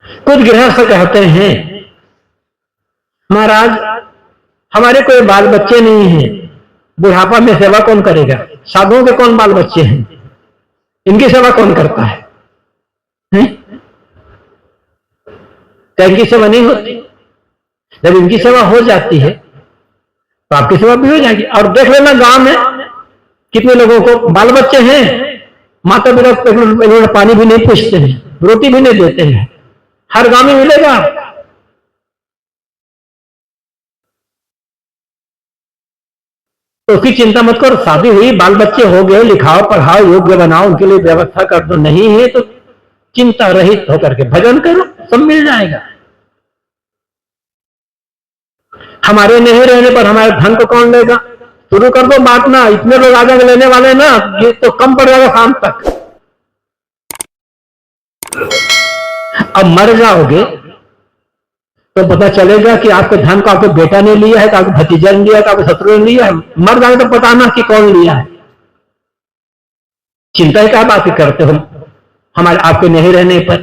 कुछ गृहस्थ कहते हैं महाराज हमारे कोई बाल बच्चे नहीं हैं, बुढ़ापा में सेवा कौन करेगा? साधुओं के कौन बाल बच्चे हैं, इनकी सेवा कौन करता है? क्या इनकी सेवा नहीं होती? जब इनकी सेवा हो जाती है तो आपकी सेवा भी हो जाएगी। और देख लेना गांव में कितने लोगों को बाल बच्चे हैं, माता पिता पानी भी नहीं पूछते हैं, रोटी भी नहीं देते हैं, हर गांव में मिलेगा। तो उसकी चिंता मत करो, शादी हुई, बाल बच्चे हो गए, लिखाओ पढ़ाओ, योग्य बनाओ, उनके लिए व्यवस्था कर दो। नहीं है तो चिंता रहित होकर के भजन करो, सब मिल जाएगा। हमारे नहीं रहने पर हमारे धन को कौन लेगा? शुरू कर दो बांटना, इतने लोग आ जाएंगे लेने वाले ना, ये तो कम पड़ जाएगा शाम तक। अब मर जाओगे तो पता चलेगा कि आपके धन को आपके बेटा ने लिया है, आपके भतीजा ने लिया है, आपके शत्रु ने लिया है। मर जाए तो पता ना कि कौन लिया है। चिंता ही क्या बात करते हो हमारे आपके नहीं रहने पर?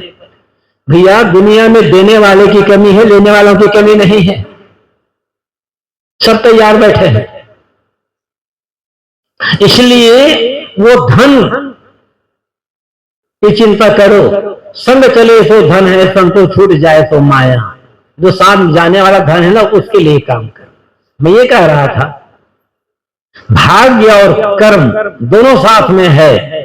भैया दुनिया में देने वाले की कमी है, लेने वालों की कमी नहीं है, सब तैयार बैठे हैं। इसलिए वो धन की चिंता करो, संग चले सो धन है, संतो छूट जाए सो माया। जो साथ जाने वाला धन है ना, उसके लिए काम करो। मैं ये कह रहा था भाग्य और कर्म दोनों साथ में है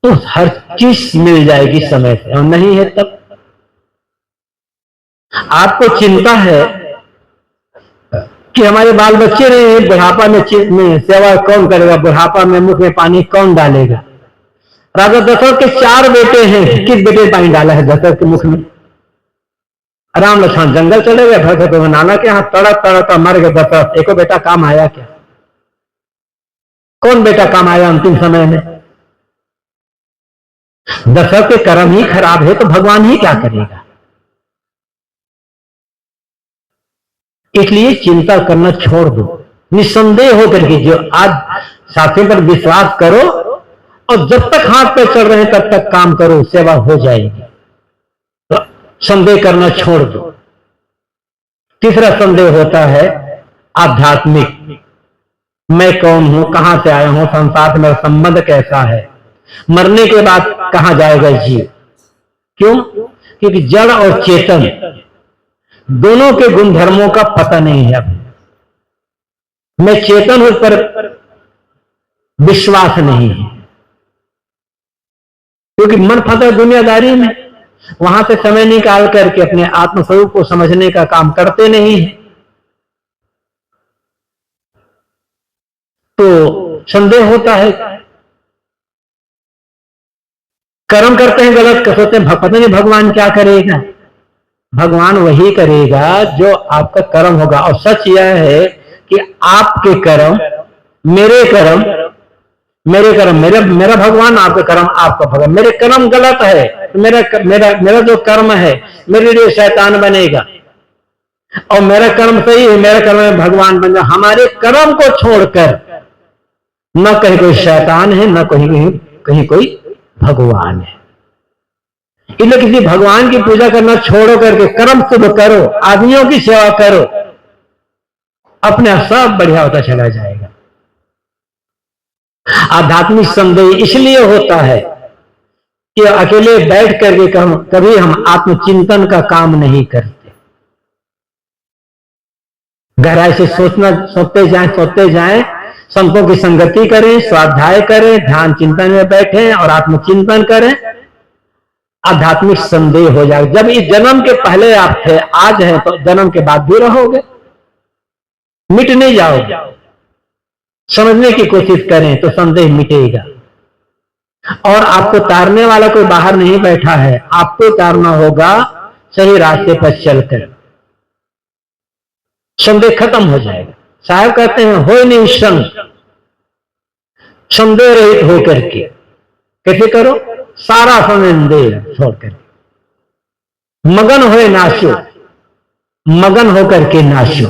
तो हर चीज मिल जाएगी समय से, और नहीं है तब आपको चिंता है कि हमारे बाल बच्चे नहीं है, बुढ़ापा में सेवा कौन करेगा, बुढ़ापा में मुख में पानी कौन डालेगा? राजा दशरथ के 4 बेटे हैं, किस बेटे पानी डाला है दशरथ के मुख में? राम लक्ष्मण जंगल चले गए, भरत को नाना के हाथ तड़प तड़प मर गए दशरथ। एको बेटा काम आया क्या? कौन बेटा काम आया अंतिम समय में? दशरथ के कर्म ही खराब है तो भगवान ही क्या करेगा? इसलिए चिंता करना छोड़ दो, निसंदेह होकर के जो आज साथियों पर विश्वास करो, और जब तक हाथ पे चल रहे हैं तब तक काम करो, सेवा हो जाएगी। तो संदेह करना छोड़ दो। तीसरा संदेह होता है आध्यात्मिक, मैं कौन हूं, कहां से आया हूं, संसार में संबंध कैसा है, मरने के बाद कहां जाएगा जीव? क्यों? क्योंकि जड़ और चेतन दोनों के गुणधर्मों का पता नहीं है। मैं चेतन हूं पर विश्वास नहीं है, क्योंकि मन फंसा दुनियादारी में, वहां से समय निकाल करके अपने आत्मस्वरूप को समझने का काम करते नहीं है। तो संदेह होता है, कर्म करते हैं गलत, सोचते हैं पता नहीं भगवान क्या करेगा। भगवान वही करेगा जो आपका कर्म होगा। और सच यह है कि आपके कर्म मेरे कर्म, मेरे कर्म मेरा भगवान, आपका कर्म आपका भगवान। मेरे कर्म गलत है तो मेरा जो कर्म है मेरे लिए शैतान बनेगा, और मेरा कर्म सही है, मेरा कर्म में भगवान बन जाए। हमारे कर्म को छोड़कर न कहीं कोई शैतान है, न कहीं कोई भगवान है। इसलिए किसी भगवान की पूजा करना छोड़ो करके कर्म शुभ करो, आदमियों की सेवा करो, अपने आप सब बढ़िया होता चला जाएगा। आध्यात्मिक संदेह इसलिए होता है कि अकेले बैठ करके कभी हम आत्मचिंतन का काम नहीं करते। गहराई से सोचते जाएं, संतों की संगति करें, स्वाध्याय करें, ध्यान चिंतन में बैठें और आत्मचिंतन करें। आध्यात्मिक संदेह हो जाएगा। जब इस जन्म के पहले आप थे, आज हैं, तो जन्म के बाद भी रहोगे, मिट नहीं जाओगे। समझने की कोशिश करें तो संदेह मिटेगा। और आपको तारने वाला कोई बाहर नहीं बैठा है, आपको तारना होगा सही रास्ते पर चलकर, संदेह खत्म हो जाएगा। साहब कहते हैं हो नहीं संग, संदेह रहित होकर के। कैसे करो? सारा संदेह छोड़कर मगन होए नाशो, मगन होकर के नाशो।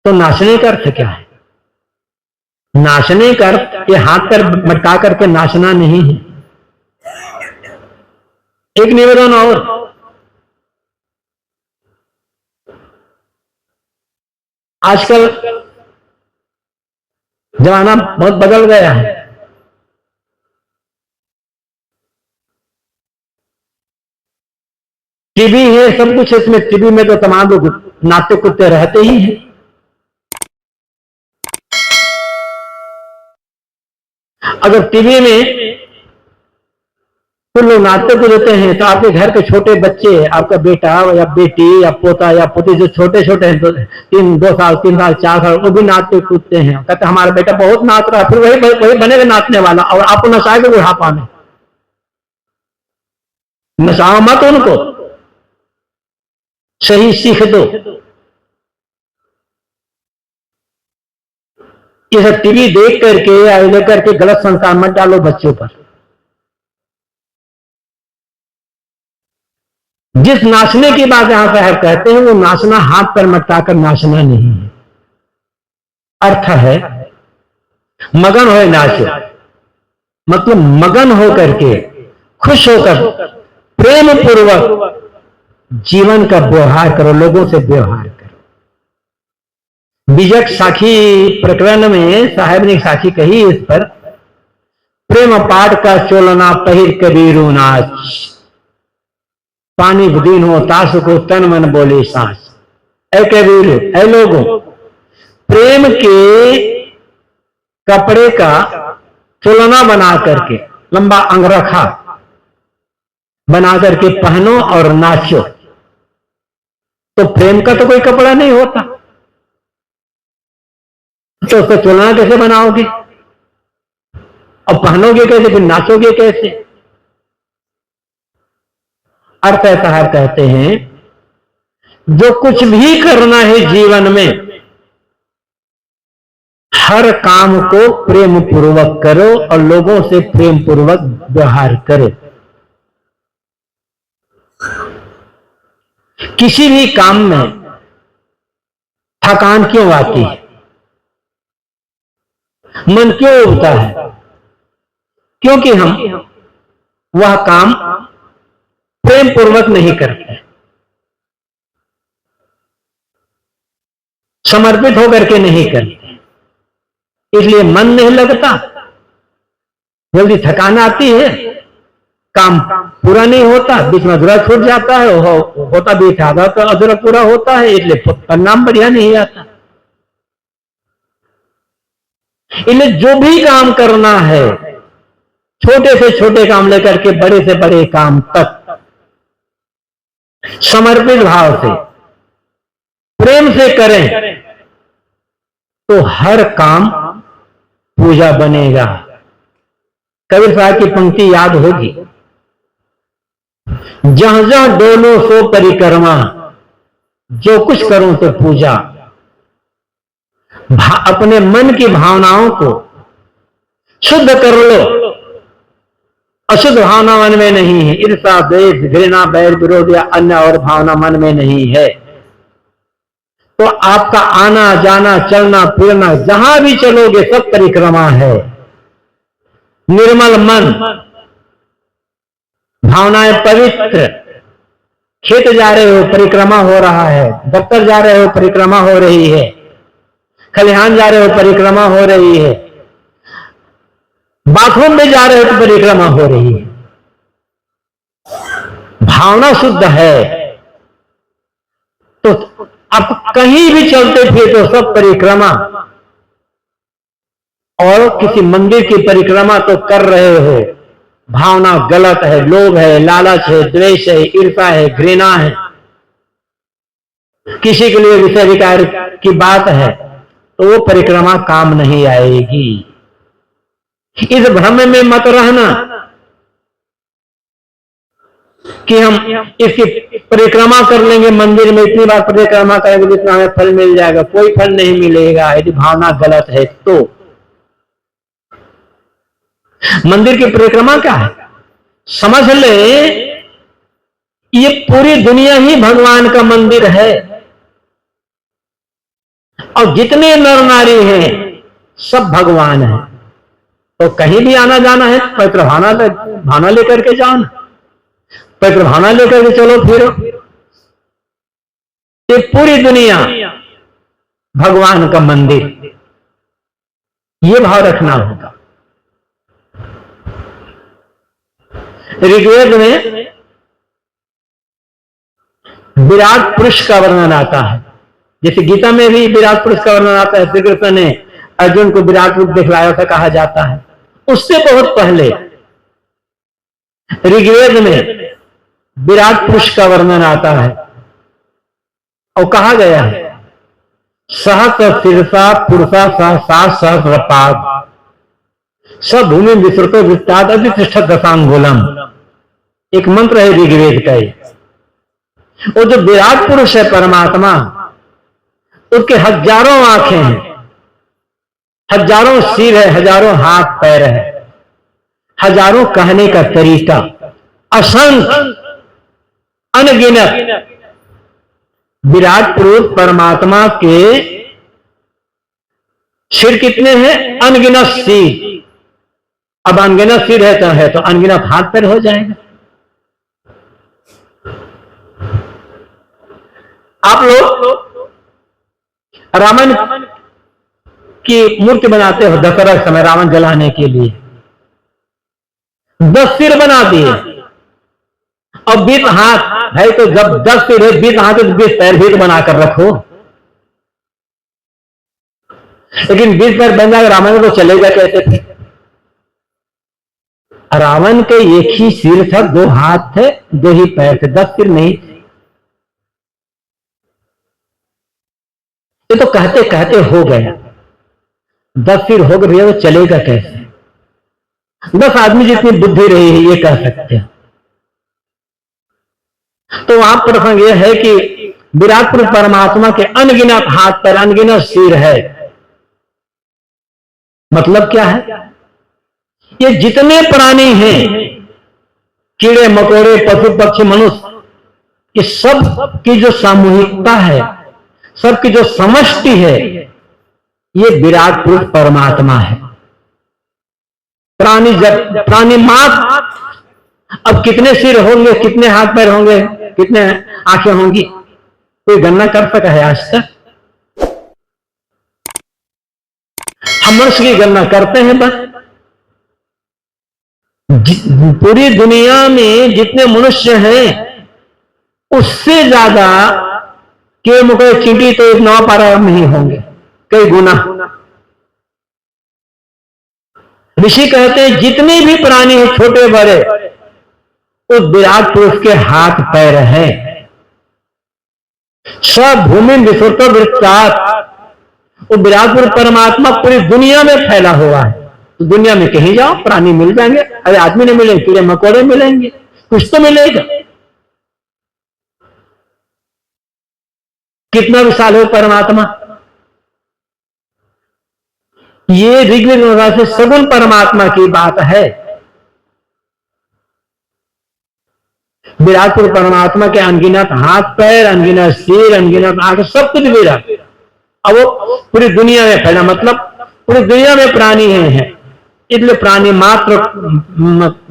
तो नाशने का अर्थ क्या है? नाशने का अर्थ ये हाथ पर मटका करके नाचना नहीं है। एक निवेदन और, आजकल जमाना बहुत बदल गया है। टीवी है, सब कुछ है इसमें। टीवी में तो तमाम लोग नाचते कूदते रहते ही हैं। अगर टीवी में कुछ लोग नाचते कूदते हैं तो आपके घर के छोटे बच्चे, आपका बेटा या बेटी या पोता या पोती जो छोटे छोटे हैं, 2 साल 3 साल 4 साल, वो भी नाचते कूदते हैं। कहते हमारा बेटा बहुत नाच रहा है, फिर वही बनेगा नाचने वाला और आपको नचाएगा बुढ़ापा में। नचाओ मत उनको, सही सीख दो। ये सब टीवी देख करके या लेकर के गलत संस्कार मत डालो बच्चों पर। जिस नाचने की बात यहां पर कहते हैं वो नाचना हाथ पर मटकाकर नाचना नहीं है। अर्थ है मगन हो नाचो, मतलब मगन हो करके, खुश होकर, प्रेम पूर्वक जीवन का व्यवहार करो, लोगों से व्यवहार करो। बीजक साखी प्रकरण में साहब ने साखी कही इस पर, प्रेम पाठ का चोलना पहिर कबीरू नाच, पानी बुदीन हो ताश को तन मन बोले सांस। ऐ कबीर, ऐ लोगों, प्रेम के कपड़े का चोलना बना करके, लंबा अंगरखा बना करके पहनो और नाचो। तो प्रेम का तो कोई कपड़ा नहीं होता, तो उसको चोलना कैसे बनाओगे और पहनोगे कैसे, फिर नाचोगे कैसे? अर्थ ऐसा कहते हैं जो कुछ भी करना है जीवन में, हर काम को प्रेम पूर्वक करो और लोगों से प्रेम पूर्वक व्यवहार करो। किसी भी काम में थकान क्यों आती है, मन क्यों उबता है? क्योंकि हम वह काम प्रेम पूर्वक नहीं करते, समर्पित होकर के नहीं करते, इसलिए मन नहीं लगता, जल्दी थकान आती है, काम पूरा नहीं होता, बीच में अधूरा छूट जाता है, होता भी था तो अधूरा पूरा होता है, इसलिए परिणाम बढ़िया नहीं आता। इसलिए जो भी काम करना है, छोटे से छोटे काम लेकर के बड़े से बड़े काम तक, समर्पित भाव से प्रेम से करें तो हर काम पूजा बनेगा। कबीर साहब की पंक्ति याद होगी, जहां जहां डोलो सो परिक्रमा, जो कुछ करूं तो पूजा। अपने मन की भावनाओं को शुद्ध कर लो, अशुद्ध भावना मन में नहीं है, ईर्ष्या द्वेष घृणा बैर विरोध या अन्य और भावना मन में नहीं है, तो आपका आना जाना चलना फिरना जहां भी चलोगे सब परिक्रमा है। निर्मल मन, भावनाएं पवित्र, खेत जा रहे हो परिक्रमा हो रहा है, दफ्तर जा रहे हो परिक्रमा हो रही है, खलिहान जा रहे हो परिक्रमा हो रही है, बाथरूम में जा रहे हो तो परिक्रमा हो रही है। भावना शुद्ध है तो आप कहीं भी चलते थे तो सब परिक्रमा, और किसी मंदिर की परिक्रमा तो कर रहे हो, भावना गलत है, लोभ है, लालच है, द्वेष है, ईर्ष्या है, घृणा है, किसी के लिए विषय विकार की बात है, तो वो परिक्रमा काम नहीं आएगी। इस भ्रम में मत रहना कि हम इसकी परिक्रमा कर लेंगे, मंदिर में इतनी बार परिक्रमा करेंगे जितना हमें फल मिल जाएगा। कोई फल नहीं मिलेगा यदि भावना गलत है तो। मंदिर की परिक्रमा क्या है, समझ ले ये पूरी दुनिया ही भगवान का मंदिर है, और जितने नर नारी हैं सब भगवान हैं। तो कहीं भी आना जाना है पवित्र भावना लेकर के जाना, पवित्र भावना लेकर के चलो फिरो। ये पूरी दुनिया भगवान का मंदिर, ये भाव रखना होगा। ऋग्वेद में विराट पुरुष का वर्णन आता है, जैसे गीता में भी विराट पुरुष का वर्णन आता है। श्री कृष्ण ने अर्जुन को विराट रूप दिखलाया था कहा जाता है। उससे बहुत पहले ऋग्वेद में विराट पुरुष का वर्णन आता है और कहा गया है सहस शीर्षा पुरुषा सहसा सहस्रपाद सब भूमि विस्तृतो विस्ताद अधिष्ठ दशांगुलम, एक मंत्र है ऋग्वेद का। वो जो विराट पुरुष है परमात्मा, उसके हजारों आंखें हैं, हजारों सिर है, हजारों हाथ पैर है, हजारों कहने का तरीका, असंख्य अनगिनत विराट पुरुष परमात्मा के सिर कितने हैं? अनगिनत सिर। अब अनगिनत सिर है तो अनगिनत हाथ पैर हो जाएगा। आप लोग रावण की मूर्ति बनाते हो दशहरा समय रावण जलाने के लिए, 10 सिर बना दिए और 20 हाथ है, तो जब 10 सिर है 20 हाथ तो 20 पैर भी तो बनाकर रखो। लेकिन 20 पैर बन जाएगा, रावण तो चलेगा कैसे थे? रावण के एक ही सिर था, 2 हाथ थे, 2 ही पैर थे, 10 सिर नहीं थे। ये तो कहते कहते हो गया, 10 सिर हो गए भैया, तो चलेगा कैसे? 10 आदमी जितनी बुद्धि रही है ये कह सकते हैं। तो वहां प्रसंग यह है कि विराट पुरुष परमात्मा के अनगिनत हाथ पर अनगिनत सिर है। मतलब क्या है? ये जितने प्राणी हैं, कीड़े मकोड़े पशु पक्षी मनुष्य, ये सब की जो सामूहिकता है, सबकी जो समष्टि है, ये विराट पुरुष परमात्मा है। प्राणी मात्र अब कितने सिर होंगे, कितने हाथ पैर होंगे, कितने आंखें होंगी, कोई गणना कर सका है आज तक? हम मनुष्य की गणना करते हैं बस। पूरी दुनिया में जितने मनुष्य हैं उससे ज्यादा के मुके चींटी तो एक 9 पारा में ही होंगे, कई गुना। ऋषि कहते हैं जितने भी प्राणी हैं छोटे बड़े, उस विराट पुरुष के हाथ पैर हैं। सब भूमि विश्वतो वृत्तात्, वो विराट पुरुष परमात्मा पूरी दुनिया में फैला हुआ है। तो दुनिया में कहीं जाओ प्राणी मिल जाएंगे। अरे आदमी नहीं मिलेंगे, कीड़े मकोड़े मिलेंगे, कुछ तो मिलेगा। कितना विशाल है परमात्मा। ये ऋग्वेद से सगुण परमात्मा की बात है। विराट पुरुष परमात्मा के अनगिनत हाथ पैर, अनगिनत सिर, अनगिनत आंख, सब कुछ विराट। अब वो पूरी दुनिया में फैला, मतलब पूरी दुनिया में प्राणी हैं। इसलिए प्राणी मात्र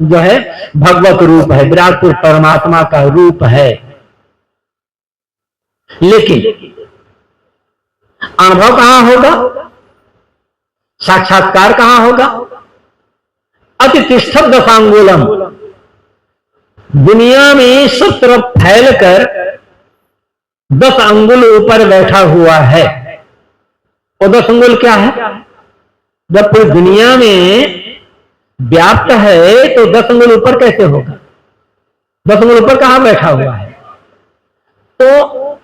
जो है भगवत रूप है, विराट पुरुष परमात्मा का रूप है। लेकिन अनुभव कहां होगा? साक्षात्कार कहां होगा? अतिष्ठत दशांगुलम, दुनिया में सब तरफ फैलकर 10 अंगुल ऊपर बैठा हुआ है। और 10 अंगुल क्या है? जब पूरी दुनिया में व्याप्त है तो 10 अंगुल ऊपर कैसे होगा? 10 अंगुल ऊपर कहां बैठा हुआ है? तो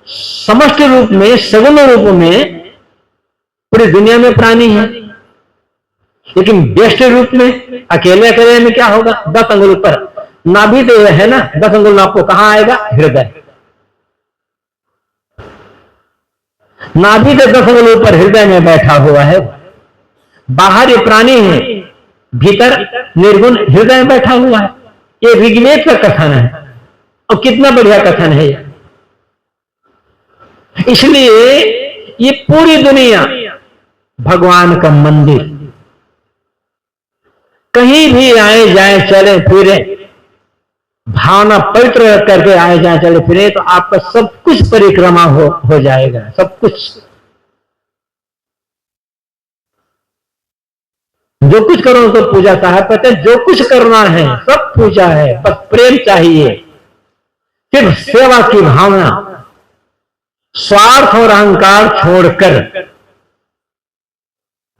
समष्टि रूप में, सगुण रूप में पूरी दुनिया में प्राणी है। लेकिन व्यष्टि रूप में अकेले अकेले में क्या होगा? 10 अंगुल ऊपर नाभि तो है ना, 10 अंगुल आपको कहां आएगा? हृदय। नाभि तो 10 अंगुल ऊपर हृदय में बैठा हुआ है। बाहर ये प्राणी है, भीतर निर्गुण हृदय में बैठा हुआ है। ये ऋग्वेद का कथन है और कितना बढ़िया कथन है ये। इसलिए ये पूरी दुनिया भगवान का मंदिर। कहीं भी आए जाए चले फिरे, भावना पवित्र करके आए जाए चले फिरे, तो आपका सब कुछ परिक्रमा हो जाएगा, सब कुछ। जो कुछ करो तो पूजा। साहब कहते हैं जो कुछ करना है सब पूजा है, बस प्रेम चाहिए, सिर्फ सेवा की भावना, स्वार्थ और अहंकार छोड़कर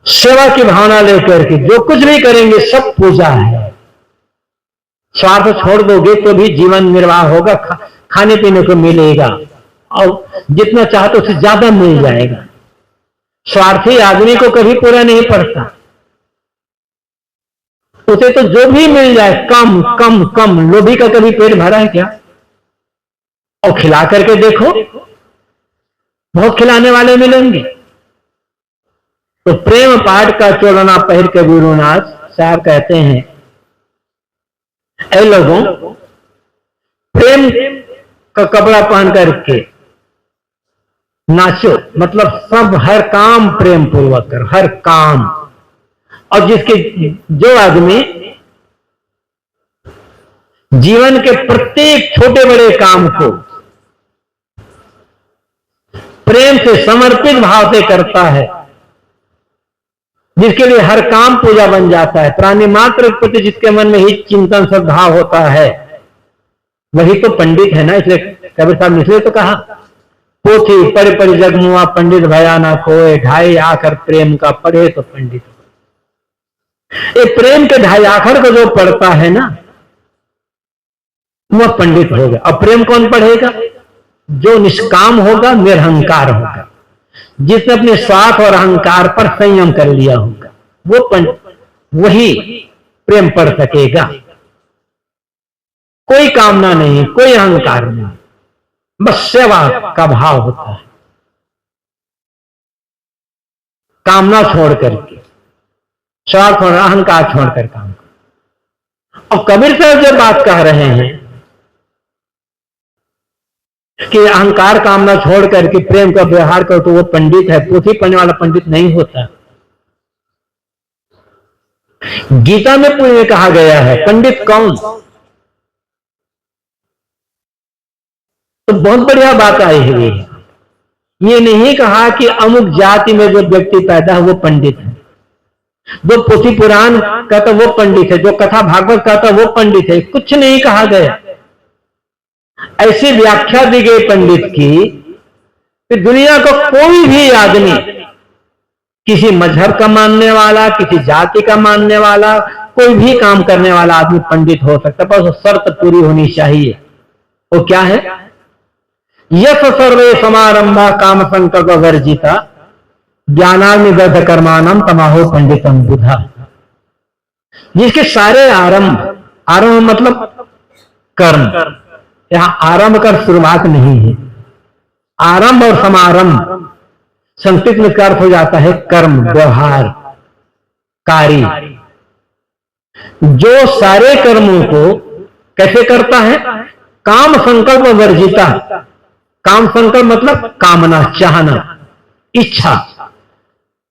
सेवा की भावना लेकर के जो कुछ भी करेंगे सब पूजा है। स्वार्थ छोड़ दोगे तो भी जीवन निर्वाह होगा, खाने पीने को मिलेगा और जितना चाहते उससे ज्यादा मिल जाएगा। स्वार्थी आदमी को कभी पूरा नहीं पड़ता, उसे तो जो भी मिल जाए कम कम कम। लोभी का कभी पेट भरा है क्या? और खिला करके देखो, बहुत खिलाने वाले मिलेंगे। तो प्रेम पाठ का चोलना पहिर के गुरुनाथ साहब कहते हैं, ऐ लोगों, प्रेम का कपड़ा पहन करके नाचो, मतलब सब हर काम प्रेम पूर्वक कर, हर काम। और जिसके जो आदमी जीवन के प्रत्येक छोटे बड़े काम को प्रेम से समर्पित भाव से करता है, जिसके लिए हर काम पूजा बन जाता है, प्राणी मात्र के प्रति जिसके मन में ही चिंतन सद्भाव होता है, वही तो पंडित है ना। इसलिए कबीर साहब ने इसलिए तो कहा, पोथी पढ़ पढ़ जग मुआ, पंडित भया ना खोए, ढाई आखर प्रेम का पढ़े तो पंडित। ये प्रेम के ढाई आखर को जो पढ़ता है ना, वह पंडित होगा। और प्रेम कौन पढ़ेगा? जो निष्काम होगा, निरहंकार होगा, जिसने अपने स्वार्थ और अहंकार पर संयम कर लिया होगा, वो वही प्रेम पढ़ सकेगा। कोई कामना नहीं, कोई अहंकार नहीं, बस सेवा का भाव होता है, कामना छोड़ करके, स्वार्थ और अहंकार छोड़कर काम कर। और कबीर साहब जो बात कह रहे हैं कि अहंकार कामना छोड़ करके प्रेम का व्यवहार करो, तो वो पंडित है। पोथी पढ़ने वाला पंडित नहीं होता। गीता में पुण्य कहा गया है, पंडित कौन? तो बहुत बढ़िया बात आई है। ये नहीं कहा कि अमुक जाति में जो व्यक्ति पैदा है वो पंडित है, जो पोथी पुराण कहता वो पंडित है, जो कथा भागवत कहता वो पंडित है। कुछ नहीं कहा गया। ऐसी व्याख्या दी गई पंडित की कि दुनिया को कोई भी आदमी, किसी मजहब का मानने वाला, किसी जाति का मानने वाला, कोई भी काम करने वाला आदमी पंडित हो सकता है, पर शर्त पूरी होनी चाहिए। वो क्या है? यस सर्वे समारंभा काम संकल्प वर्जिता, ज्ञानाग्निदग्ध कर्माणम तमाहो पंडितम बुधा। जिसके सारे आरंभ मतलब कर्म, यहां आरंभ कर शुरुआत नहीं है। आरंभ और समारंभ संस्कृत में अर्थ हो जाता है कर्म, व्यवहार, कार्य। जो सारे कर्मों को कैसे करता है? काम संकल्प वर्जिता। काम संकल्प मतलब कामना, चाहना, इच्छा।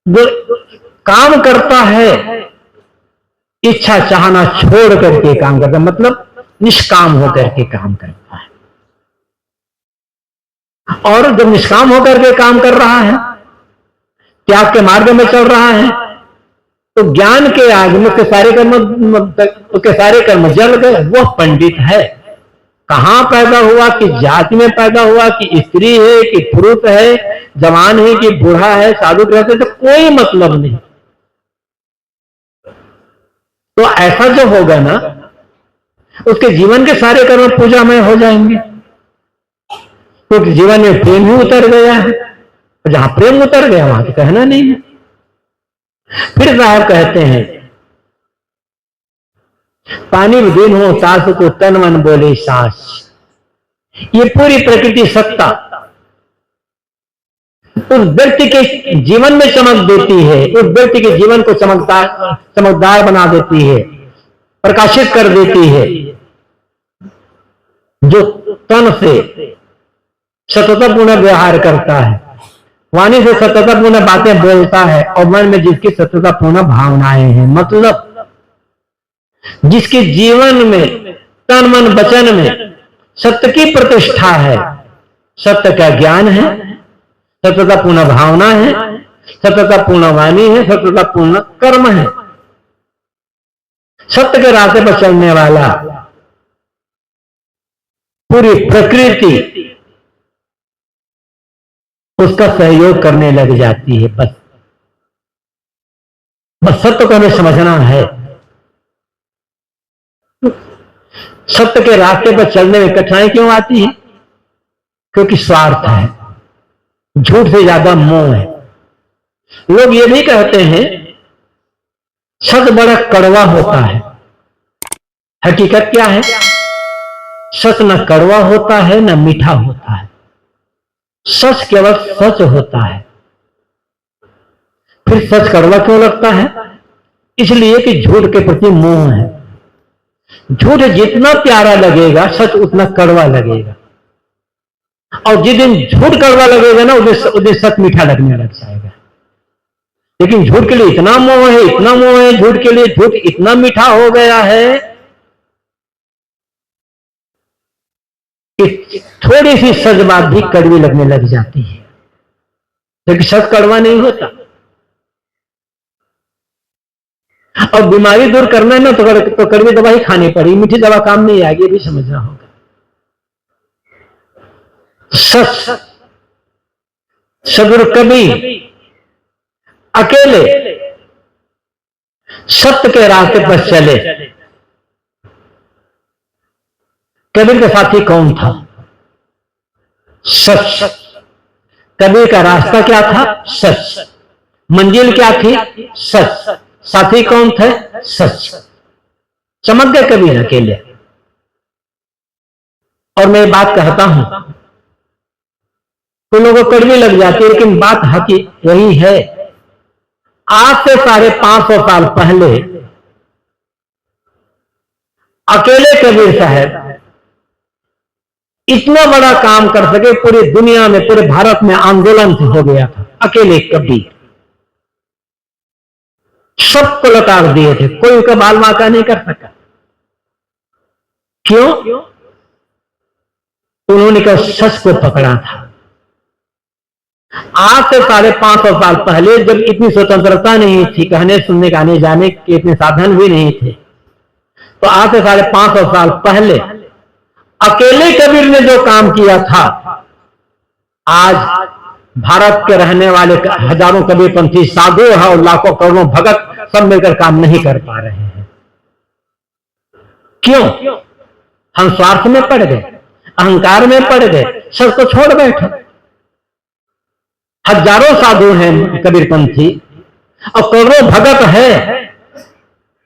जो काम करता है इच्छा चाहना छोड़ करके काम करता है, मतलब निष्काम होकर के काम करता है। और जब निष्काम होकर के काम कर रहा है, त्याग के मार्ग में चल रहा है, तो ज्ञान के आग में उसके सारे कर्म जल गए, वो पंडित है। कहां पैदा हुआ, कि जाति में पैदा हुआ, कि स्त्री है, कि पुरुष है, जवान है, कि बूढ़ा है, साधु गृहस्थ, तो कोई मतलब नहीं। तो ऐसा जो होगा ना, उसके जीवन के सारे कर्म पूजामय हो जाएंगे, क्योंकि तो जीवन में प्रेम ही उतर गया है। जहां प्रेम उतर गया वहां तो कहना नहीं है। फिर साहब कहते हैं, पानी विदीन हो सास को तन मन बोले सांस। ये पूरी प्रकृति सत्ता उस व्यक्ति के जीवन में चमक देती है, उस व्यक्ति के जीवन को चमकदार बना देती है, प्रकाशित कर देती है। जो तन से सततपूर्ण व्यवहार करता है, वाणी से सततपूर्ण बातें बोलता है, और मन में जिसकी सततपूर्ण भावनाएं हैं, मतलब जिसके जीवन में तन मन वचन में सत्य की प्रतिष्ठा है, सत्य का ज्ञान है, सत्य का पूर्ण भावना है, सत्य का पूर्ण वाणी है, सत्य का पूर्ण कर्म है। सत्य के रास्ते पर चलने वाला पूरी प्रकृति उसका सहयोग करने लग जाती है। बस सत्य को हमें समझना है। सत्य के रास्ते पर चलने में कठिनाई क्यों आती है? क्योंकि स्वार्थ है, झूठ से ज्यादा मोह है। लोग ये भी कहते हैं सच बड़ा कड़वा होता है। हकीकत क्या है? सच न कड़वा होता है न मीठा होता है, सच केवल सच होता है। फिर सच कड़वा क्यों लगता है? इसलिए कि झूठ के प्रति मोह है। झूठ जितना प्यारा लगेगा सच उतना कड़वा लगेगा, और जिस दिन झूठ कड़वा लगेगा ना उस दिन सच मीठा लगने लग जाएगा। लेकिन झूठ के लिए इतना मोह है, इतना मोह है झूठ के लिए, झूठ इतना मीठा हो गया है कि थोड़ी सी सच बात भी कड़वी लगने लग जाती है। लेकिन सच कड़वा नहीं होता। और बीमारी दूर करना है ना तो कड़वी दवा ही खानी पड़ी, मीठी दवा काम नहीं आएगी, भी समझना होगा। सच सदगुरु कबीर अकेले सत्य के रास्ते पर चले। कबीर का साथी कौन था? सच। कबीर का रास्ता क्या था? सच। मंजिल क्या थी? सच। साथी कौन थे? सच। चमक गए कबीर अकेले। और मैं बात कहता हूं तो लोगों को कड़वी लग जाती है, लेकिन बात हकीकत यही है। आज से 550 साल पहले अकेले कबीर साहब इतना बड़ा काम कर सके, पूरी दुनिया में, पूरे भारत में आंदोलन हो गया था। अकेले कबीर सबको लताड़ दिए थे, कोई उसका बाल बांका नहीं कर सका। क्यों? उन्होंने क्या सच को पकड़ा था। आज से 550 साल पहले जब इतनी स्वतंत्रता नहीं थी, कहने सुनने का आने जाने के इतने साधन भी नहीं थे, तो आज से 550 साल पहले अकेले कबीर ने जो काम किया था, आज भारत के रहने वाले हजारों कबीरपंथी साधु और लाखों करोड़ों भगत सब मिलकर काम नहीं कर पा रहे हैं। क्यों? हम स्वार्थ में पड़ गए, अहंकार में पड़ गए, सच को छोड़ बैठे। हजारों साधु हैं कबीरपंथी और करोड़ों भगत है।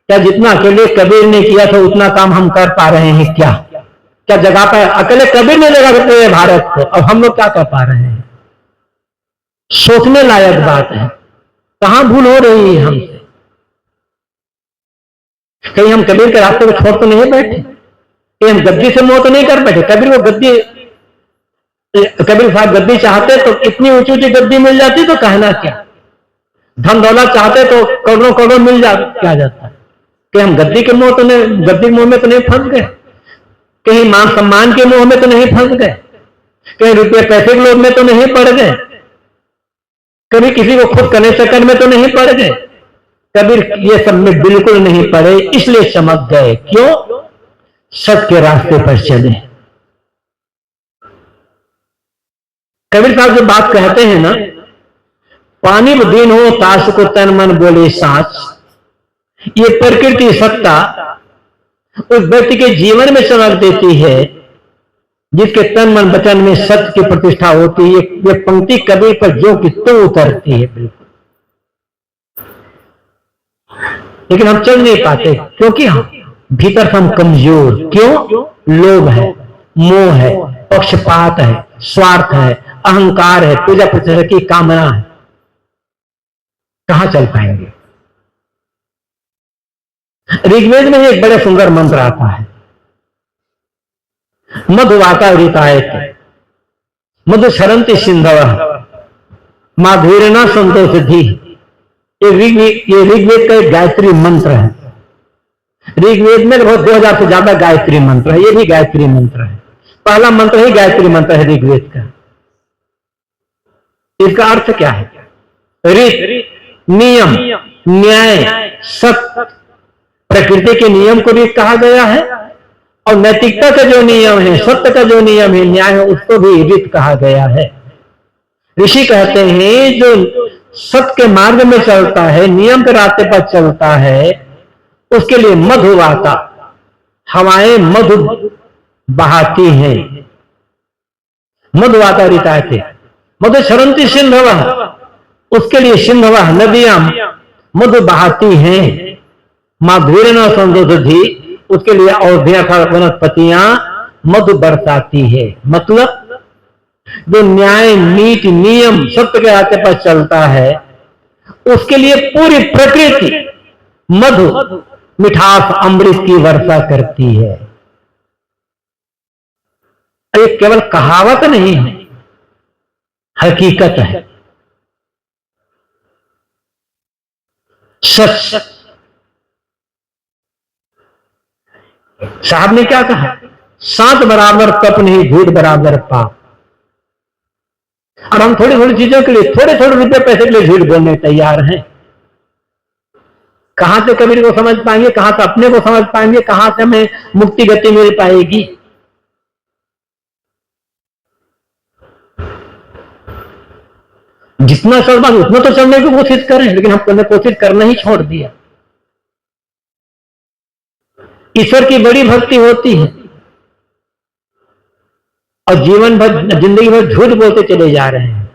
क्या जितना अकेले कबीर ने किया था उतना काम हम कर पा रहे हैं? क्या जगह पर अकेले कबीर ने जगह करते हैं भारत को, अब हम लोग क्या कर पा रहे हैं? सोचने लायक बात है। कहां भूल हो रही है हमसे? कहीं हम कबीर के रास्ते को छोड़ तो नहीं बैठे? कहीं हम गद्दी से मोह तो नहीं कर बैठे? कबीर साहब गद्दी चाहते तो इतनी ऊंची ऊंची गद्दी मिल जाती, तो कहना क्या। धन दौलत चाहते तो करोड़ों करोड़ मिल क्या जाता। कि हम गद्दी के मोह तो नहीं, गद्दी मोह में तो नहीं फंस गए, कहीं मान सम्मान के मोह में तो नहीं फंस गए, कहीं रुपये पैसे के लोभ में तो नहीं पड़ गए, कभी किसी को खुद करने चक्कर में तो नहीं पड़ गए। कबीर ये सब में बिल्कुल नहीं पड़े, इसलिए चमक गए। क्यों? सच के रास्ते पर चले। कबीर साहब जो बात कहते हैं ना, पानी दीन हो ताश को तन मन बोले साच, ये प्रकृति सत्ता उस व्यक्ति के जीवन में चमक देती है जिसके तन मन वचन में सत्य की प्रतिष्ठा होती है। ये पंक्ति कबीर पर जो कि तो उतरती है बिल्कुल। लेकिन हम चल नहीं पाते क्योंकि हम भीतर से हम कमजोर। क्यों? लोभ है, मोह है, पक्षपात है, स्वार्थ है, अहंकार है, पूजा प्रतिष्ठा की कामना है। कहां चल पाएंगे? ऋग्वेद में एक बड़े सुंदर मंत्र आता है, मधुवाता ऋतायते मधु सरंति सिंधव माधुर्यना संतोषधि। ये ऋग्वेद का एक गायत्री मंत्र है। ऋग्वेद में लगभग 2000 से ज्यादा गायत्री मंत्र है, ये भी गायत्री मंत्र है। पहला मंत्र ही गायत्री मंत्र है ऋग्वेद का। इसका अर्थ क्या है? रीत, नियम, न्याय, सत्य। प्रकृति के नियम को रीत कहा गया है, और नैतिकता का जो नियम है, सत्य का जो नियम है, न्याय है, उसको भी रीत कहा गया है। ऋषि कहते हैं जो सत्य के मार्ग में चलता है, नियम के रास्ते पर चलता है, उसके लिए मधुवाता, हवाएं मधु बहाती हैं। मधुवाता रीता थे, मधु सरंती सिंधव, उसके लिए सिंधव नदियां मधु बहाती हैं। माधुर्य न संदोधि, उसके लिए औषधियां वनस्पतियां मधु बरसाती है। मतलब जो न्याय, नीति, नियम, सत्य के रास्ते पर चलता है, उसके लिए पूरी प्रकृति मधु, मिठास, अमृत की वर्षा करती है। ये केवल कहावत नहीं है, हकीकत है, सच। साहब ने क्या कहा? सात बराबर कप नहीं, झूठ बराबर पाप। और हम थोड़ी थोड़ी चीजों के लिए, थोड़े थोड़े रुपए पैसे के लिए झूठ बोलने तैयार हैं। कहां से कबीर को समझ पाएंगे, कहां से अपने को समझ पाएंगे, कहां से हमें मुक्ति गति मिल पाएगी? जितना चल पाए उतना तो चलने की कोशिश करें, लेकिन हमने कोशिश करना ही छोड़ दिया। ईश्वर की बड़ी भक्ति होती है और जीवन भर, जिंदगी भर झूठ बोलते चले जा रहे हैं।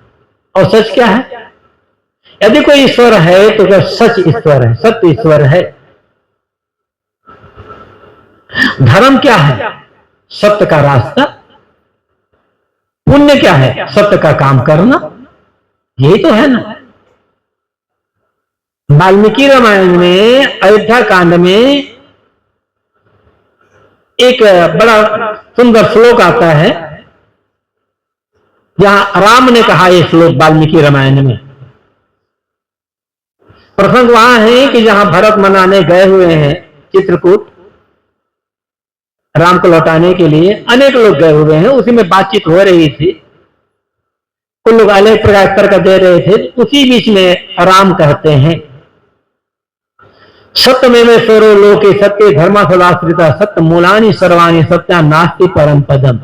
और सच क्या है? यदि कोई ईश्वर है तो क्या सच ईश्वर है, सत्य ईश्वर है। धर्म क्या है? सत्य का रास्ता। पुण्य क्या है? सत्य का काम करना। यही तो है ना। वाल्मीकि रामायण में अयोध्या कांड में एक बड़ा सुंदर श्लोक आता है, जहां राम ने कहा यह श्लोक वाल्मीकि रामायण में। प्रसंग वहां है कि जहां भरत मनाने गए हुए हैं चित्रकूट, राम को लौटाने के लिए अनेक लोग गए हुए हैं। उसी में बातचीत हो रही थी, कुछ लोग अलग प्रकार तर्क दे रहे थे। उसी बीच में राम कहते हैं, सत्यमेवेश्वरो लोके सत्य धर्मा सदाश्रिता सत्य मूलानि सर्वाणि सत्या नास्ति परम पदम।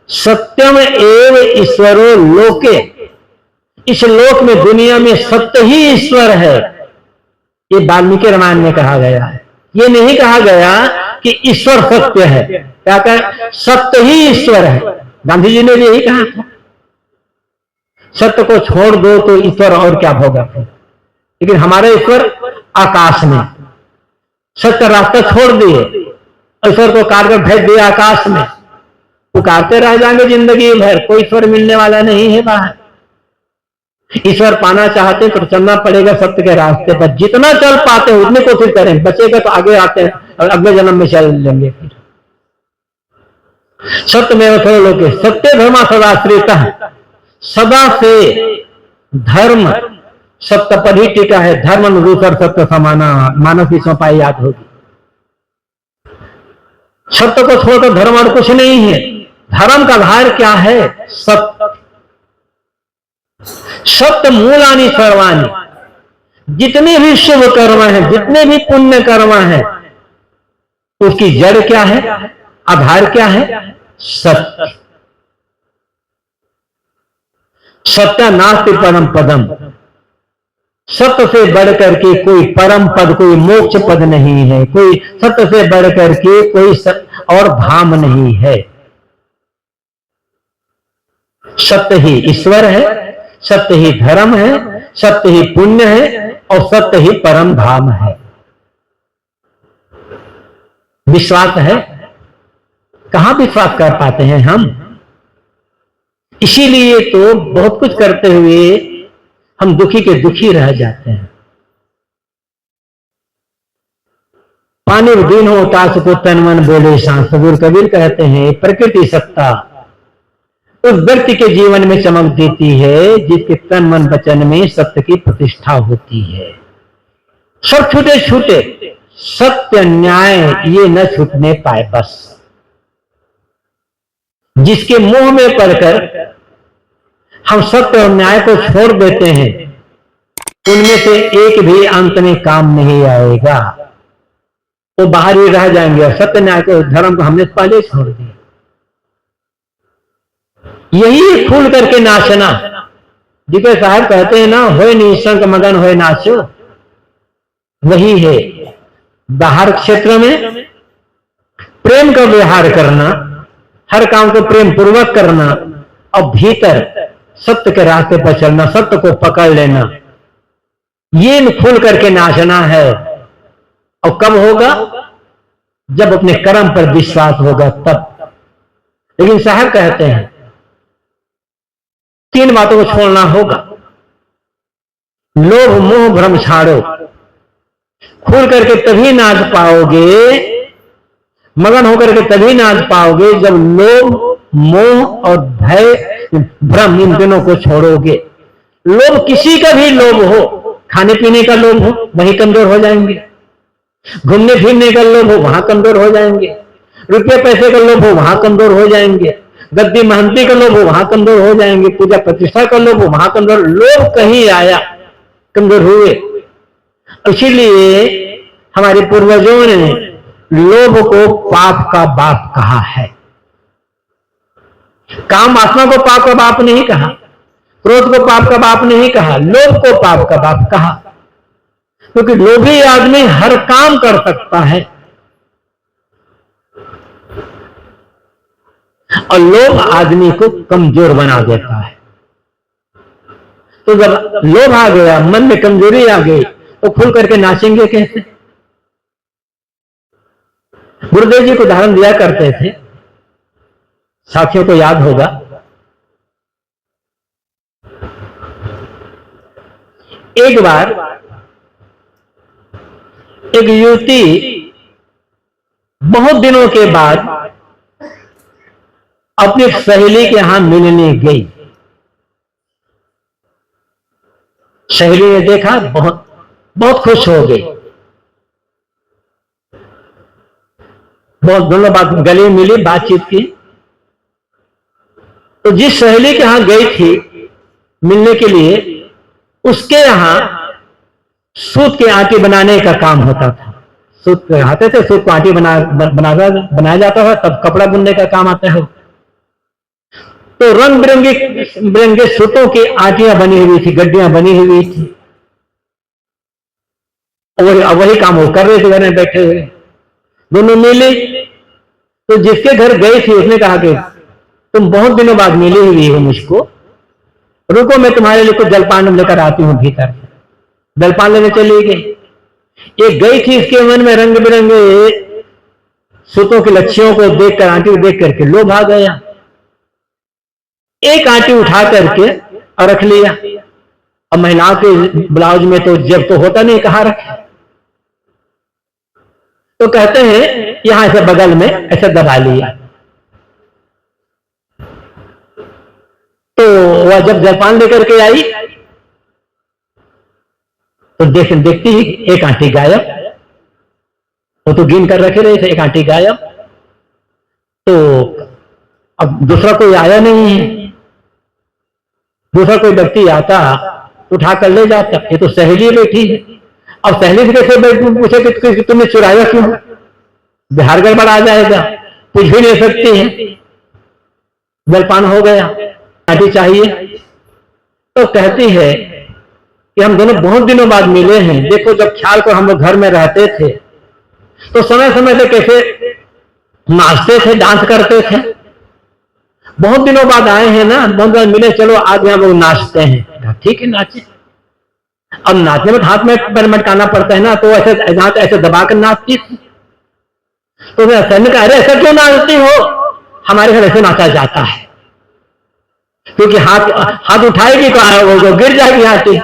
सत्यम एव ईश्वरो लोके, इस लोक में, दुनिया में सत्य ही ईश्वर है। ये वाल्मीकि रामायण में कहा गया है। ये नहीं कहा गया कि ईश्वर सत्य है। क्या कहा? सत्य ही ईश्वर है। गांधी जी ने भी यही कहा था, सत्य को छोड़ दो तो ईश्वर और क्या होगा। लेकिन हमारे ईश्वर आकाश में, सत्य रास्ता छोड़ दिए, ईश्वर को कारगर भेज दिया आकाश में। पुकारते रह जाएंगे जिंदगी भर, कोई ईश्वर मिलने वाला नहीं है बाहर। ईश्वर पाना चाहते तो चलना पड़ेगा सत्य के रास्ते पर। जितना चल पाते हैं उतनी कोशिश करें, बचेगा तो आगे आते हैं और अगले जन्म में चल लेंगे। फिर सत्य में थोड़े लोग, सत्य धर्मा सदाश्रित, सदा से धर्म सत्य पर ही टिका है। धर्म अनुरूसर सत्य समाना, मानस की सौंपाई याद होगी। सत्य को छोड़कर धर्म और कुछ नहीं है। धर्म का आधार क्या है? सत्य। सत्य मूलानि सर्वाणि, जितने भी शुभ कर्म है, जितने भी पुण्य कर्म है, उसकी जड़ क्या है? आधार क्या है? सत्य। सत्य नास्ति परम पदम, सत्य से बढ़कर के कोई परम पद, कोई मोक्ष पद नहीं है। कोई सत्य से बढ़कर के कोई और धाम नहीं है। सत्य ही ईश्वर है, सत्य ही धर्म है, सत्य ही पुण्य है और सत्य ही परम धाम है। विश्वास है? कहां विश्वास कर पाते हैं हम? इसीलिए तो बहुत कुछ करते हुए हम दुखी के दुखी रह जाते हैं। पानी दीन हो तास को तन मन बोले सांस। गुरु कबीर कहते हैं प्रकृति सत्ता उस व्यक्ति के जीवन में चमक देती है जिसके तन मन वचन में सत्य की प्रतिष्ठा होती है। सब छूटे छूटे, सत्य न्याय ये न छूटने पाए। बस जिसके मुंह में पड़कर हम सत्य और न्याय को छोड़ देते हैं, उनमें से एक भी अंत में काम नहीं आएगा, वो बाहर ही रह जाएंगे। सत्य न्याय को, धर्म को हमने पहले छोड़ दिया। यही खुल करके नाचना, जिसे साहब कहते हैं ना, होए निशंक मगन होए नाचो, वही है। बाहर क्षेत्र में प्रेम का व्यवहार करना, हर काम को प्रेम पूर्वक करना, और भीतर सत्य के रास्ते पर चलना, सत्य को पकड़ लेना, ये खुल करके नाचना है। और कब होगा? जब अपने कर्म पर विश्वास होगा तब। लेकिन साहब कहते हैं 3 बातों को छोड़ना होगा। लोभ मोह भ्रम छाड़ो, खुल करके तभी नाच पाओगे, मगन होकर के तभी नाच पाओगे जब लोभ मोह और भय भ्रम इन दोनों को छोड़ोगे। लोभ किसी का भी लोभ हो, खाने पीने का लोभ हो, वहीं कमजोर हो जाएंगे। घूमने फिरने का लोभ हो, वहां कमजोर हो जाएंगे। रुपये पैसे का लोभ हो, वहां कमजोर हो जाएंगे। गद्दी महंती का लोभ हो, वहां कमजोर हो जाएंगे। पूजा प्रतिष्ठा का लोभ हो, वहां कमजोर। लोभ कहीं आया, कमजोर हुए। इसीलिए हमारे पूर्वजों ने लोभ को पाप का बाप कहा है। काम वासना को पाप का बाप नहीं कहा, क्रोध को पाप का बाप नहीं कहा, लोभ को पाप का बाप कहा। क्योंकि लोभी आदमी हर काम कर सकता है, और लोभ आदमी को कमजोर बना देता है। तो जब लोभ आ गया, मन में कमजोरी आ गई, तो खुल करके नाचेंगे कैसे? गुरुदेव जी को उदाहरण दिया करते थे, साथियों को याद होगा। एक बार एक युवती बहुत दिनों के बाद अपनी सहेली के यहां मिलने गई। सहेली ने देखा, बहुत बहुत खुश हो गई। बहुत दोनों बात गले मिली, बातचीत की। तो जिस सहेली के यहां गई थी मिलने के लिए, उसके यहां सूत के आटे बनाने का काम होता था। सूत आते थे, सूत को आटे बनाया जाता था, तब कपड़ा बुनने का काम आता है। तो रंग बिरंगे सूतों की आटियां बनी हुई थी, गड्डियां बनी हुई थी। वही काम वो कर रहे थे, घर में बैठे हुए। दोनों मिले, तो जिसके घर गई थी उसने कहा कि तुम बहुत दिनों बाद मिली हुई हो मुझको, रुको मैं तुम्हारे लिए कुछ जलपान लेकर आती हूं भीतर। जलपान लेने चली गई। एक गई थी, इसके मन में रंग बिरंगे सूतों की लच्छियों को देखकर, आंटी को देख करके लोभ आ गया। एक आंटी उठा करके और रख लिया। अब महिलाओं के ब्लाउज में तो जब तो होता नहीं, कहां रखे। तो कहते हैं यहां से बगल में ऐसे दबा लिया। तो वह जब जलपान लेकर के आई तो देखती ही एक आंटी गायब। वो तो गिन कर रखे रहे थे, एक आंटी गायब। तो अब दूसरा कोई आया नहीं है। दूसरा कोई व्यक्ति आता उठा कर ले जाता। ये तो सहेली बैठी है। अब सहेली से कैसे पूछे कि तुमने चुराया क्यों? बिहार गड़बड़ आ जाएगा, कुछ भी नहीं सकती है। जलपान हो गया, आंटी चाहिए। तो कहती है कि हम दोनों बहुत दिनों बाद मिले हैं। देखो जब ख्याल कर हम लोग घर में रहते थे तो समय समय से कैसे नाचते थे, डांस करते थे। बहुत दिनों बाद आए हैं ना, बहुत बार मिले, चलो आज हम लोग नाचते हैं। ठीक है, नाचे। अब नाचने में हाथ में पैर मटकाना पड़ता है ना, तो ऐसे दबाकर नाचती थी। तो सैनिक कहा, अरे ऐसा क्यों नाचती हो? हमारे घर ऐसे नाचा जाता है। क्योंकि हाथ उठाएगी तो वो गिर जाएगी आंटी।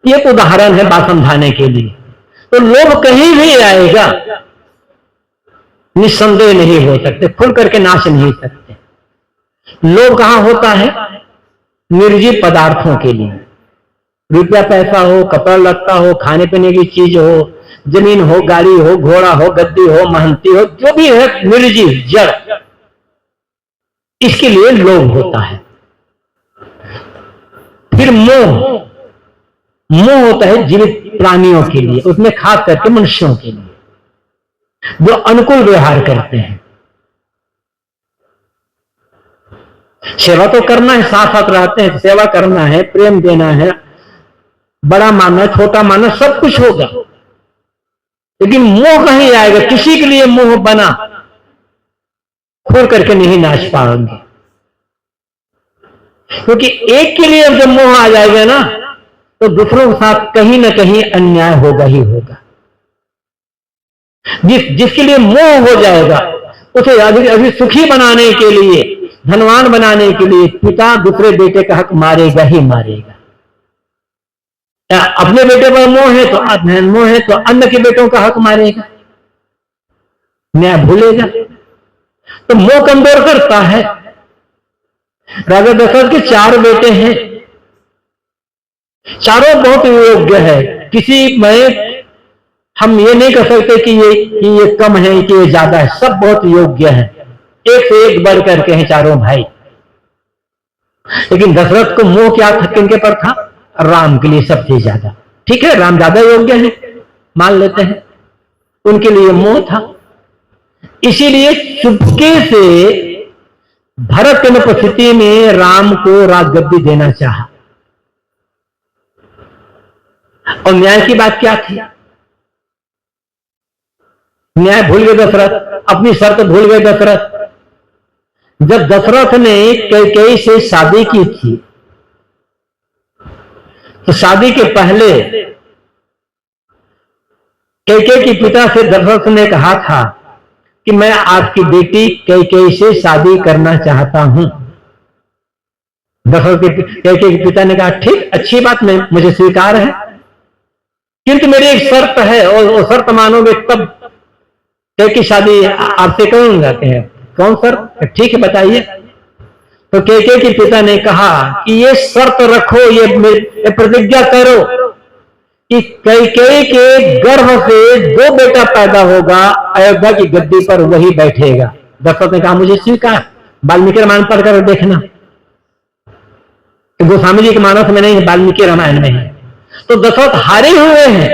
एक उदाहरण है बात समझाने के लिए। तो लोभ कहीं भी आएगा, निस्संदेह नहीं हो सकते, खुल करके नाच नहीं सकते। लोभ कहां होता है? निर्जीव पदार्थों के लिए। रुपया पैसा हो, कपड़ा लत्ता हो, खाने पीने की चीज हो, जमीन हो, गाड़ी हो, घोड़ा हो, गद्दी हो, महंती हो, जो भी है निर्जीव जड़, इसके लिए लोभ होता है। फिर मोह, मोह होता है जीवित प्राणियों के लिए, उसमें खास करके मनुष्यों के लिए जो अनुकूल व्यवहार करते हैं। सेवा तो करना है, साथ साथ रहते हैं, सेवा करना है, प्रेम देना है, बड़ा मानना, छोटा मानना, सब कुछ होगा, लेकिन मोह कहीं आएगा। किसी के लिए मोह बना, खोल करके नहीं नाच पाएंगे, क्योंकि एक के लिए जब मोह आ जाएगा ना, तो दूसरों के साथ कहीं ना कहीं अन्याय होगा ही होगा। जिसके लिए मोह हो जाएगा, उसे अभी सुखी बनाने के लिए, धनवान बनाने के लिए पिता दूसरे बेटे का हक मारेगा ही मारेगा। अपने बेटे पर मोह है तो अन्य के बेटों का हक मारेगा, न्याय भूलेगा। तो मोह कमजोर करता है। राजा दशरथ के 4 बेटे हैं, चारों बहुत योग्य है। किसी में हम ये नहीं कह सकते कि ये कम है कि ये ज्यादा है, सब बहुत योग्य है, एक से एक बढ़ करके हैं चारों भाई। लेकिन दशरथ को मोह क्या था, किनके पर था? राम के लिए सबसे ज्यादा। ठीक है, राम ज्यादा योग्य है, मान लेते हैं, उनके लिए मोह था। इसीलिए चुपके से भरत की अनुपस्थिति में राम को राजगद्दी देना चाहा। और न्याय की बात क्या थी? न्याय भूल गए दशरथ, अपनी शर्त भूल गए दशरथ। जब दशरथ ने कैकेयी से शादी की थी, तो शादी के पहले कैकेयी के पिता से दशरथ ने कहा था कि मैं आपकी बेटी कैकेयी से शादी करना चाहता हूं। दशरथ के कैकेयी के पिता ने कहा ठीक, अच्छी बात, मुझे स्वीकार है, किंतु मेरी एक शर्त है, और वो शर्त मानोगे तब कैकेयी शादी आपसे करूंगा। कौन शर्त? ठीक है, बताइए। तो कैकेयी के पिता ने कहा कि ये शर्त रखो, ये प्रतिज्ञा करो कि कैकेयी के गर्भ से 2 बेटा पैदा होगा, अयोध्या की गद्दी पर वही बैठेगा। दशरथ ने कहा मुझे स्वीकार। वाल्मीकि रामायण पढ़कर देखना, गोस्वामी जी के मानस में नहीं, वाल्मीकि रामायण में है। तो दशरथ हारे हुए हैं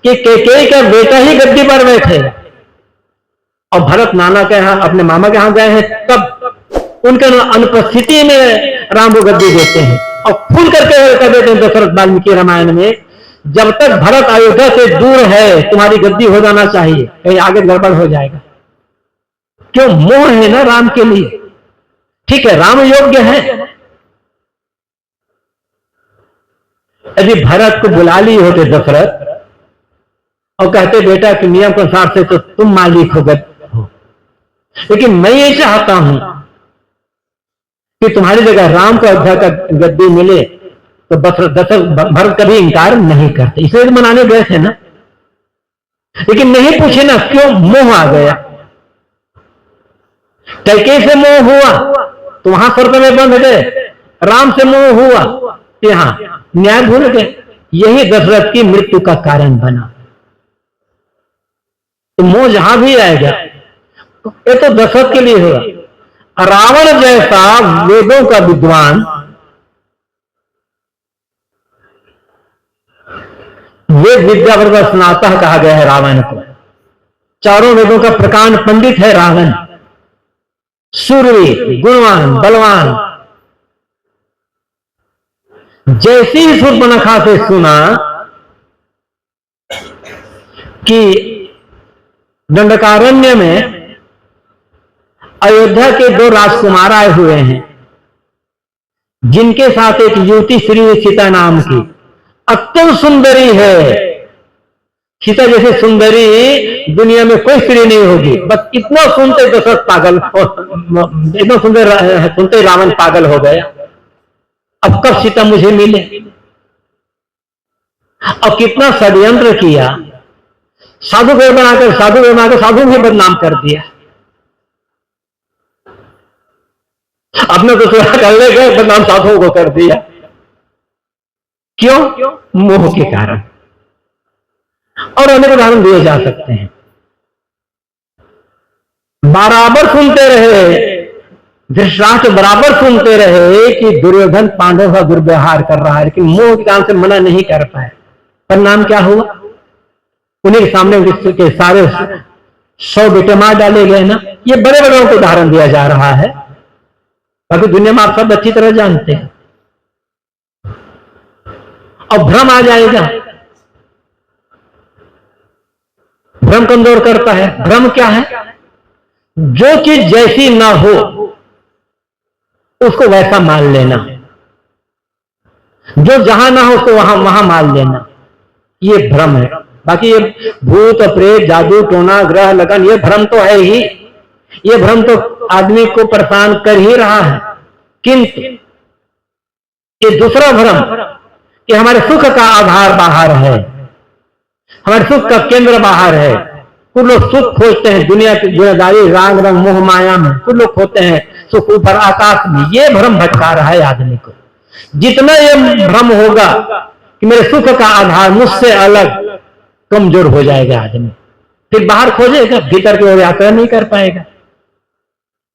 कि कैकेयी का बेटा ही गद्दी पर बैठेगा। और भरत नाना के यहां, अपने मामा के यहां गए हैं, तब उनके अनुपस्थिति में राम को गद्दी देते हैं। और खुल करके कर देते हैं दशरथ वाल्मीकि रामायण में, जब तक भरत अयोध्या से दूर है तुम्हारी गद्दी हो जाना चाहिए, कहीं आगे गड़बड़ हो जाएगा। क्यों? मोह है ना राम के लिए। ठीक है, राम योग्य है। यदि भरत को बुला लिए होते दशरथ और कहते बेटा कि नियम के अनुसार से तो तुम मालिक हो, लेकिन मैं ये चाहता हूं कि तुम्हारी जगह राम को अयोध्या का गद्दी मिले, तो भरत कभी इंकार नहीं करते, इसलिए मनाने गए थे ना। लेकिन नहीं पूछे ना क्यों? मोह आ गया। कैकेयी से मोह हुआ तो वहां शर्त में बंध गए, राम से मोह हुआ कि यहां न्याय भूल गए। यही दशरथ की मृत्यु का कारण बना। तो मोह जहां भी आएगा, ये तो दशरथ के लिए हुआ। रावण जैसा वेदों का विद्वान, वेद विद्या वर्ग स्नातक कहा गया है रावण को। चारों वेदों का प्रकांड पंडित है रावण, शूरवीर, गुणवान, बलवान। जैसे ही शूर्पणखा से सुना कि दंडकारण्य में अयोध्या के 2 राजकुमार आए हुए हैं, जिनके साथ एक युवती श्री सीता नाम की अत्यंत सुंदरी है। सीता जैसे सुंदरी दुनिया में कोई स्त्री नहीं होगी। बस इतना सुनते दशरथ पागल, इतना सुंदर सुनते रावण पागल हो गया। अब कब सीता मुझे मिले? और कितना षड्यंत्र किया, साधु को बनाकर साधु भी बदनाम कर दिया। अपने तो कर ले गए, बदनाम साधुओं को कर दिया। क्यों? मोह के कारण। और अनेक उदाहरण दिए जा सकते हैं। बराबर सुनते रहे, धृतराष्ट्र बराबर सुनते रहे कि दुर्योधन पांडव का दुर्व्यवहार कर रहा है, लेकिन मोह के काम से मना नहीं कर पाए। परिणाम क्या हुआ? उन्हीं के सामने के सारे 100 बेटे मार डाले गए ना। ये बड़े बड़ों को उदाहरण दिया जा रहा है, बाकी दुनिया में आप सब अच्छी तरह जानते हैं। और भ्रम आ जाएगा, भ्रम कमजोर करता है। भ्रम क्या है? जो चीज जैसी ना हो उसको वैसा मान लेना, जो जहां ना हो उसको वहां वहां मान लेना, ये भ्रम है। बाकी ये भूत प्रेत जादू टोना ग्रह लगन ये भ्रम तो है ही, ये भ्रम तो आदमी को परेशान कर ही रहा है। किंतु ये दूसरा भ्रम कि हमारे सुख का आधार बाहर है, हमारे सुख का केंद्र बाहर है। कुछ लोग सुख खोजते हैं दुनिया की दुनियादारी राग रंग मोह माया में, कुछ लोग खोजते हैं सुख ऊपर आकाश में। ये भ्रम भटका रहा है आदमी को। जितना ये भ्रम होगा कि मेरे सुख का आधार मुझसे अलग, कमजोर हो जाएगा आदमी, फिर बाहर खोजेगा, भीतर की ओर यात्रा नहीं कर पाएगा।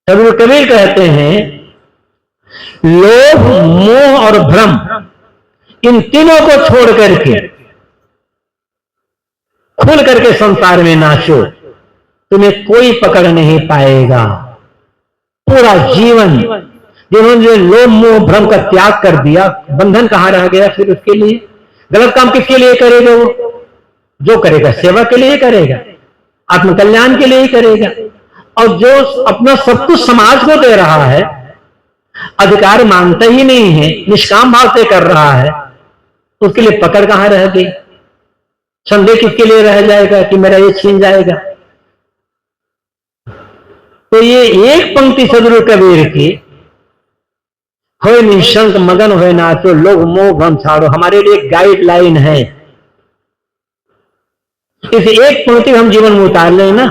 तभी कबीर कहते हैं लोभ मोह और भ्रम इन तीनों को छोड़ करके खुल करके संसार में नाचो, तुम्हें कोई पकड़ नहीं पाएगा। पूरा जीवन जिन्होंने लोभ मोह भ्रम का त्याग कर दिया, बंधन कहां रह गया फिर उसके लिए? गलत काम किसके लिए करेगा? वो जो करेगा सेवा के लिए करेगा, आत्मकल्याण के लिए ही करेगा। और जो अपना सब कुछ समाज को दे रहा है, अधिकार मांगता ही नहीं है, निष्काम भाव से कर रहा है, उसके लिए पकड़ कहां रह गई? संदेह किसके लिए रह जाएगा कि मेरा ये छीन जाएगा? तो ये एक पंक्ति सदगुरु कबीर की, होए निशंक मगन होए नाचो लोभ मोह भ्रम छाड़ो, हमारे लिए एक गाइडलाइन है। इस एक पंक्ति हम जीवन में उतार लें ना,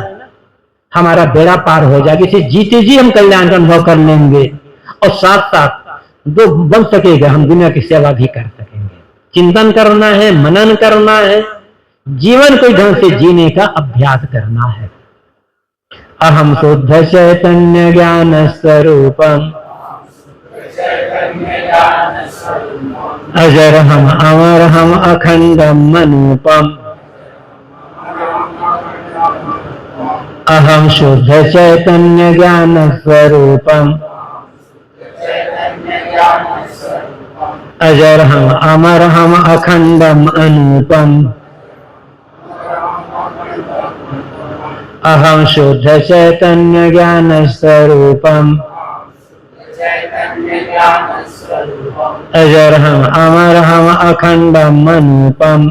हमारा बेड़ा पार हो जाएगा। इसे जीते जी हम कल्याण का अनुभव कर लेंगे, और साथ साथ जो बन सकेगा हम दुनिया की सेवा भी कर सकेंगे। चिंतन करना है, मनन करना है, जीवन को ढंग से जीने का अभ्यास करना है। अहम शुद्ध चैतन्य ज्ञान स्वरूपम अजर हम अमर हम अखंडम अनुपम। अहम शुद्ध चैतन्य ज्ञान स्वरूपम अजर हम अमर हम अखंडम अनुपम। अहम शुद्ध चैतन्य ज्ञान स्वरूपम अजर हम अमर हम अखंडम अनुपम।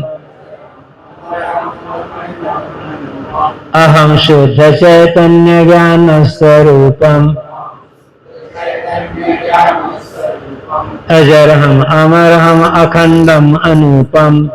अहम शुद्ध चैतन्य ज्ञान स्वरूपम अजर हम अमर हम अखंडम अनुपम।